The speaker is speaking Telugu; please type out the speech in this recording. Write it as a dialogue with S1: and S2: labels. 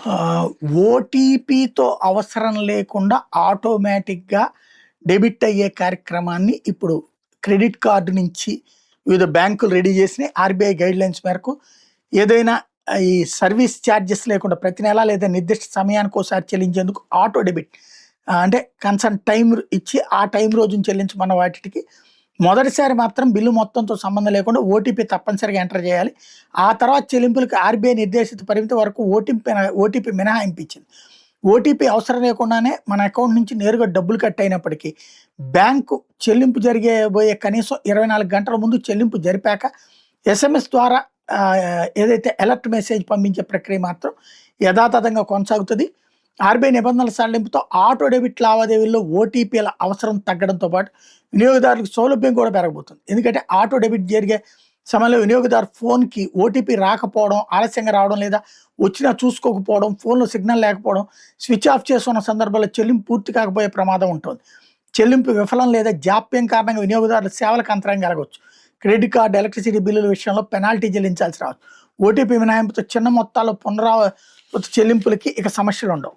S1: ఆహ్, ఓటీపీతో అవసరం లేకుండా ఆటోమేటిక్‌గా డెబిట్ అయ్యే కార్యక్రమాన్ని ఇప్పుడు క్రెడిట్ కార్డ్ నుంచి వివిధ బ్యాంకులు రెడీ చేసినాయి. ఆర్‌బీఐ గైడ్‌లైన్స్ మేరకు ఏదైనా ఈ సర్వీస్ చార్జెస్ లేకుండా ప్రతి నెల లేదా నిర్దిష్ట సమయానికోసారి చెల్లించేందుకు ఆటో డెబిట్ అంటే కన్సర్న్ టైమ్ ఇచ్చి ఆ టైం రోజున చెల్లించమన్న వాటికి మొదటిసారి మాత్రం బిల్లు మొత్తంతో సంబంధం లేకుండా ఓటీపీ తప్పనిసరిగా ఎంటర్ చేయాలి. ఆ తర్వాత చెల్లింపులకు ఆర్‌బీఐ నిర్దేశిత పరిమితి వరకు ఓటీపీ మినహాయింపు ఇచ్చింది. ఓటీపీ అవసరం లేకుండానే మన అకౌంట్ నుంచి నేరుగా డబ్బులు కట్ అయినప్పటికీ బ్యాంకు చెల్లింపు జరిగేబోయే కనీసం 24 గంటల ముందు చెల్లింపు జరిపాక ఎస్ఎంఎస్ ద్వారా ఏదైతే అలర్ట్ మెసేజ్ పంపించే ప్రక్రియ మాత్రం యథాతథంగా కొనసాగుతుంది. ఆర్‌బీఐ నిబంధనల సడలింపుతో ఆటో డెబిట్ లావాదేవీల్లో ఓటీపీల అవసరం తగ్గడంతో పాటు వినియోగదారులకు సౌలభ్యం కూడా పెరగబోతుంది. ఎందుకంటే ఆటో డెబిట్ జరిగే సమయంలో వినియోగదారు ఫోన్‌కి ఓటీపీ రాకపోవడం, ఆలస్యంగా రావడం లేదా వచ్చినా చూసుకోకపోవడం, ఫోన్‌లో సిగ్నల్ లేకపోవడం, స్విచ్ ఆఫ్ చేసుకున్న సందర్భాల్లో చెల్లింపు పూర్తి కాకపోయే ప్రమాదం ఉంటుంది. చెల్లింపు విఫలం లేదా జాప్యం కారణంగా వినియోగదారుల సేవలకు అంతరాయం కలగవచ్చు. క్రెడిట్ కార్డు, ఎలక్ట్రిసిటీ బిల్లుల విషయంలో పెనాల్టీ చెల్లించాల్సి రావచ్చు. ఓటీపీ మినహాయింపుతో చిన్న మొత్తాల్లో పునరావృత చెల్లింపులకి ఇక సమస్యలు ఉండవు.